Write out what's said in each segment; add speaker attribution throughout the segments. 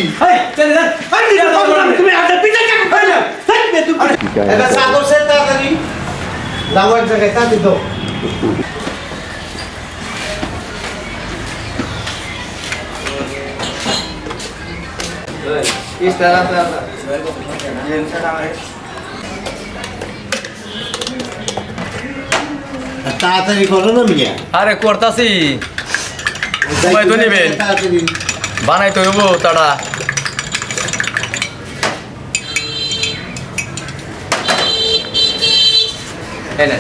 Speaker 1: কি
Speaker 2: তুমি হাতে পিছে কেন কইলা থাকবে তুমি এটা সাদর সে তাড়াতাড়ি লাও এক জায়গায় তাতে দাও তাড়াতাড়ি করো না মিয়া
Speaker 3: আরে করতাছি সময় তো নেবেন বানাই তো হবো তাড়া এনে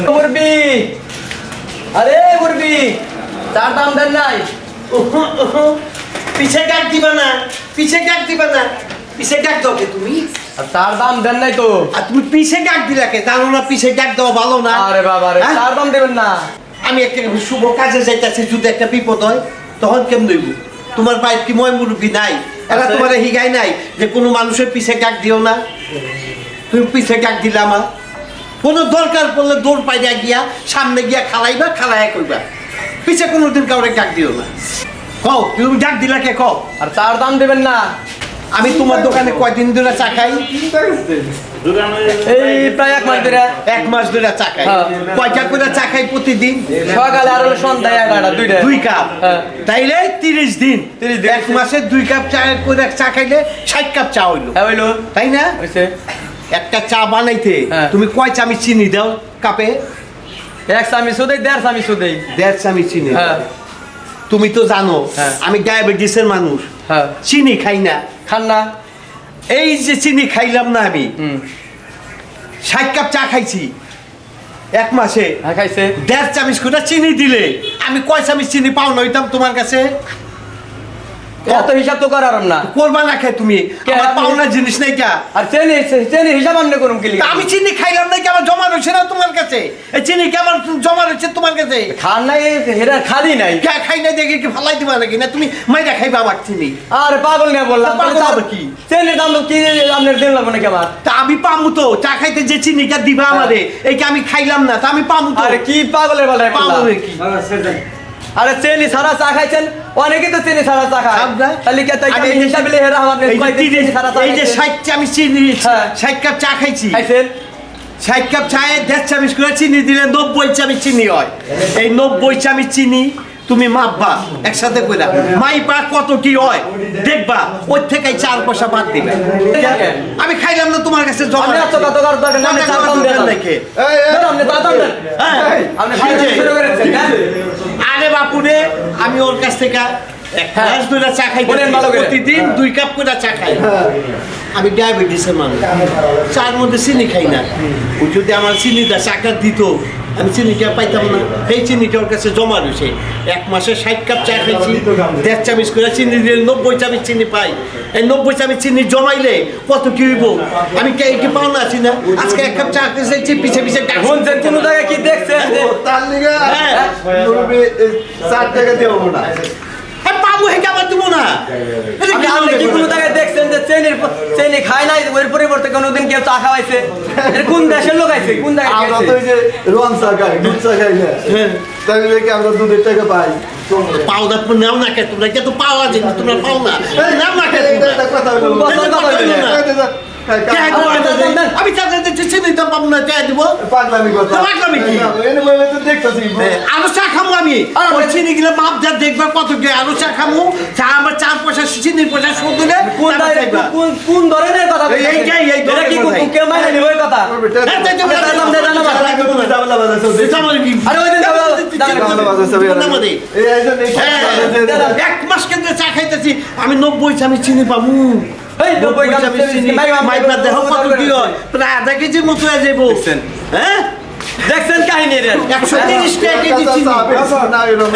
Speaker 3: মুরবি আরে মুরবি তার দাম দেন নাই
Speaker 2: পিছে কাট দিবা না পিছে কাট দিবা না পিছে কাট দাও কে তুমি
Speaker 3: আর তার দাম দেন নাই তো
Speaker 2: আর তুমি পিছে কাট দিলা কে জানো না পিছে কাট দাও ভালো না
Speaker 3: আরে বাবা রে তার দাম দেবেন না
Speaker 2: আমি একটা শুভ কাজে যাইতাছি যদি একটা বিপদ হয় তখন কেমন হইব তোমার বাইক কি ময় মুরব্বী নাই এরা তোমার হিগাই নাই যে কোনো মানুষের পিছে কাট দিও না তুমি পিছে কাট দিলা আমার কোনো দরকার পড়লে দৌড় পাইয়া গিয়া সামনে গিয়া খালাইবা খালাইয়া কইবা পিছে কোনোদিন কাউরে কাট দিও না কও তুমি ডাক দিলা কে কও
Speaker 3: আর তার দাম দেবেন না
Speaker 2: আমি তোমার দোকানে কয়দিন ধরে চা খাই
Speaker 3: এই প্রায় 1 মাস ধরে
Speaker 2: 1 মাস ধরে চা খাই কয়টা করে চা খাই প্রতিদিন
Speaker 3: সকালে আর হলো সন্ধ্যায় 11টা দুইটা
Speaker 2: 2 কাপ
Speaker 3: হ্যাঁ।
Speaker 2: তাইলে 30 দিন 1 মাসে 2 কাপ চা করে চা খাইলে 60 কাপ চা হইলো
Speaker 3: হ্যাঁ হইলো
Speaker 2: তাই না
Speaker 3: হইছে
Speaker 2: একটা চা বানাইতে
Speaker 3: হ্যাঁ।
Speaker 2: তুমি কয় চামচ চিনি দাও কাপে
Speaker 3: 1 চামচ দেই 1.5 চামচ দেই
Speaker 2: 1.5 চামচ চিনি
Speaker 3: হ্যাঁ
Speaker 2: তুমি তো জানো
Speaker 3: হ্যাঁ।
Speaker 2: আমি ডায়াবেটিসের মানুষ
Speaker 3: হ্যাঁ
Speaker 2: চিনি খাই না
Speaker 3: খান না
Speaker 2: এই যে চিনি খাইলাম না আমি
Speaker 3: হুম
Speaker 2: 60 কাপ চা খাইছি 1 মাসে
Speaker 3: হ্যাঁ খাইছে
Speaker 2: 1.5 চামচ করে চিনি দিলে আমি কয় চামচ চিনি পাও না হইতাম তোমার কাছে
Speaker 3: এত হিসাব তো করার না
Speaker 2: করবা না খাই তুমি
Speaker 3: কে
Speaker 2: আমার
Speaker 3: আপনি-
Speaker 2: পাওনা জিনিস নাই কা
Speaker 3: আর চেনি হিসাব আপনি করুন কি
Speaker 2: তা আমি চিনি খাইলাম না কি আমার জমা রয়েছে না তোমার কাছে এই চিনি কি আমার জমা রয়েছে তোমার কাছে
Speaker 3: খান নাই হেরা খালি নাই
Speaker 2: কে খাই না দেখে কি ফালাই দিবা নাকি না তুমি মাইরা খাইবা আমার চিনি
Speaker 3: আরে পাগল না বললাম
Speaker 2: পাগল হবে কি?
Speaker 3: চেনির দাম তো কি আপনার দিন লাগবে নাকি আমার
Speaker 2: তা আমি পামু তো চা খাইতে যে চিনিটা দিবা আমারে এই কি আমি খাইলাম না তা আমি পামু তো
Speaker 3: আরে কি পাগলের বলে
Speaker 2: পামু কি
Speaker 3: আরে চেনি সারা চা খাইছেন অনেকে তো চেনি সারা চা খায়
Speaker 2: খাব না।
Speaker 3: তাহলে কি তাই
Speaker 2: আরে
Speaker 3: আমি হিসাবে হেরা আপনি
Speaker 2: এই যে
Speaker 3: কয়দিন চেনি সারা চা
Speaker 2: এই যে
Speaker 3: খাইছেন?
Speaker 2: 60 চামচ চিনি
Speaker 3: হ্যাঁ।
Speaker 2: 60 কাপ চা খাইছি
Speaker 3: খাইছেন
Speaker 2: 60 কাপ চায়ে 1.5 চামচ করে চিনি দিলে 90 চামচ চিনি হয় এই 90 চামচ চিনি তুমি মাপবা একসাথে কইরা মাইপা কত কি হয় দেখবা ওই থেকে 4 পয়সা বাদ দিবে আমি খাইলাম না তোমার কাছে জমা
Speaker 3: আপনি এত কত কর দরকার আপনি চা দাম দেন
Speaker 2: দেখে
Speaker 3: আপনি চা দাম দেন
Speaker 2: হ্যাঁ
Speaker 3: আপনি ফাইজে শুরু করেছেন হ্যাঁ
Speaker 2: আরে বাপুরে আমি ওর কাছ থেকে এক গ্লাস দুইটা চা খাই
Speaker 3: বলেন ভালো করে।
Speaker 2: প্রতিদিন 2 কাপ করে চা খাই আমি ডায়াবেটিসের মানুষ চার মধ্যে চিনি খাই না ও যদি আমার চিনিটা চাকা দিত আমি চিনিটা পাইতাম না এই চিনিটা ওর কাছে জমা রয়েছে 1 মাসে 60 কাপ চা খাইছি 1.5 চামচ করে চিনি দিলে 90 চামচ চিনি পাই এই 90 চামচ চিনি জমাইলে কত কি হইব আমি কি পাও না আছি না আজকে 1 কাপ চা খাইছি পিছে পিছে
Speaker 3: শুনছেন কোন জায়গায় কি দেখছেন যে
Speaker 1: তার লিগে
Speaker 2: হ্যাঁ।
Speaker 1: মুরব্বি 4 টাকা দেবো না
Speaker 2: পাবো হে আবার দিব না এটা
Speaker 3: আপনি
Speaker 2: কি
Speaker 3: আপনি কি কোন জায়গায় দেখছেন যে চেনি খায় নাই ওর পরিবর্তে কোনোদিন কেউ চা খাওয়াইছে এটা কোন দেশের লোক আইছে কোন জায়গায়
Speaker 1: আমরা
Speaker 3: খাইছে
Speaker 1: তো ওই যে রোয়ান চা খাই দুধ চা খাই না তাই কি আমরা 2 টাকা পাই
Speaker 2: পাওদা তো নাও না কে তোমরা কে তো পাওয়া যায় না, তোমরা পাও না নাও না কে
Speaker 1: এটা কথা হলো
Speaker 2: আমি চাকরি চিনি তো পাবো না চাই দিব
Speaker 1: পাগলামি কথা
Speaker 2: পাগলামি কি?
Speaker 1: এনে বলে তো দেখতাছি
Speaker 2: আরো চা খামু আমি ওই চিনি গিলে মাপ যা দেখবা কত কে আরো চা খামু চা আমার 4 পয়সা চিনির পয়সা শোধ দিলে
Speaker 3: কোন কোন ধরনের কথা বলছেন?
Speaker 2: এইটাই, এই
Speaker 3: এটা কি
Speaker 2: ধরনের কথাই।
Speaker 3: কেউ মানে নিব এই কথা আরে ওই দিন
Speaker 2: এক মাস কেন্দ্রে চা খাইতেছি আমি 90 চামচ চিনি পাবো
Speaker 3: এই 90 গ্রাম চিনি
Speaker 2: মাইপা দেখো কত কি হয় প্রায় আধা কেজির মতো হয়ে যাবো
Speaker 3: দেখছেন?
Speaker 2: হ্যাঁ
Speaker 3: দেখছেন কাহিনী রে
Speaker 2: 130 টাকা কেজি চিনি
Speaker 1: না এরকম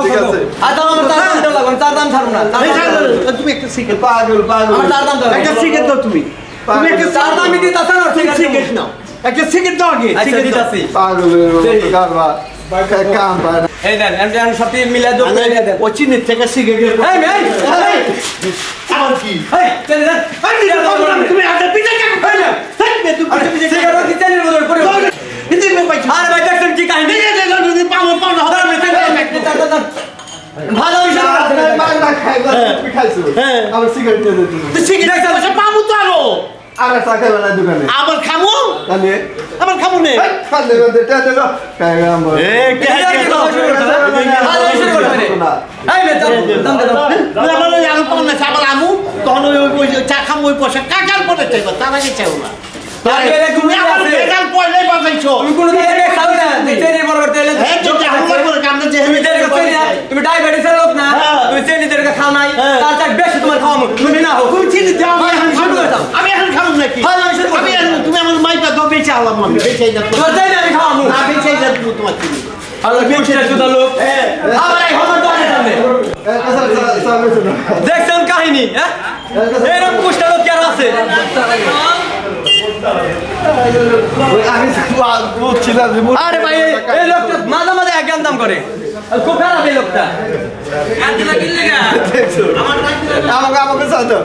Speaker 1: ঠিক আছে
Speaker 3: আর দাম আমার তার দাম লাগবে তার দাম ছাড়ব না
Speaker 2: এই ছাড়ো, তুমি একটা সিগারেট
Speaker 1: পাগল পাগল
Speaker 3: আমার তার দাম দাও
Speaker 2: একটা সিগারেট দাও তুমি তুমি একটা
Speaker 3: তার দাম আমি দিতাছ না
Speaker 2: সিগারেট নাও একটা সিগারেট দাও আগে
Speaker 3: আচ্ছা
Speaker 2: সিগারেট দাও
Speaker 3: দিতাছি
Speaker 1: পাগলের মতো কারবার কাম পায় না
Speaker 3: এই দেন আমি সব মিলা যোগ করে দেন
Speaker 2: ও চিনির থেকে সিগারেট
Speaker 3: এই
Speaker 2: আবার কি
Speaker 3: এই চলে দেন
Speaker 2: তুমি আগে পিঠা কেন খাইলে থাকবে তুমি পিঠা
Speaker 3: সিগারেট কি চেনের বদল করে
Speaker 2: কিন্তু মে পাইছো
Speaker 3: আরে ভাই দেখছেন কি কাহিনী
Speaker 2: যদি পাবো পাবো হবে
Speaker 3: ভালো হইছে
Speaker 1: না খাই তুমি খাইছো
Speaker 2: হ্যাঁ।
Speaker 1: আমার সিগারেট দিয়ে দিত
Speaker 2: তো সিগারেট পয়সা পাবো তো আরো
Speaker 1: আর টাকা বানা দোকানে
Speaker 2: আবার খাবো
Speaker 1: তাহলে
Speaker 2: আবার খাবো নে
Speaker 1: খালে বলতে টাকা দাও কাম বল
Speaker 3: ভালো হইছে না এই মে দাম দাও
Speaker 2: আবার আরো পাবো না আবার আমু তখন ওই চা খাবো ওই পয়সা কাকার পরে চাইবা তার আগে চাইও না তুমি আবার বেকার পয়লাই বাজাইছো
Speaker 3: তুমি কোন দিকে খাও না চেনের বরাবর তেল
Speaker 2: হ্যাঁ যেটা হামলা করে কামটা যে
Speaker 3: তুমি ডায়াবেটিসের লোক না তুমি চেনি দেরকে খাও নাই তার চাই বেশি তোমার খাওয়া তুমি না হোক
Speaker 2: তুমি চিনি দাও
Speaker 3: আমি এখন শুরু করে দাও।
Speaker 2: আমি এখন খাবো নাকি
Speaker 3: ভালো হইছে
Speaker 2: আমি এখন তুমি আমার মাইটা দাও বেঁচে আলাম আমি বেঁচে যা
Speaker 3: তোমার চাই না আমি খাওয়ামু
Speaker 2: না বেঁচে যা তুমি তোমার চিনি
Speaker 3: আল্লাহ বেশটা সুদা লোক আবার এই খবর দাও সামনে দেখছেন কাহিনী হ্যাঁ এরকম কুষ্টা লোক কি আর আছে
Speaker 1: আমি বলছিলাম যে
Speaker 3: আরে ভাই এই লোকটা মাঝে মাঝে এক দাম করে আর খুব খারাপ এই লোকটা
Speaker 1: আমাকে আমাকে সাথে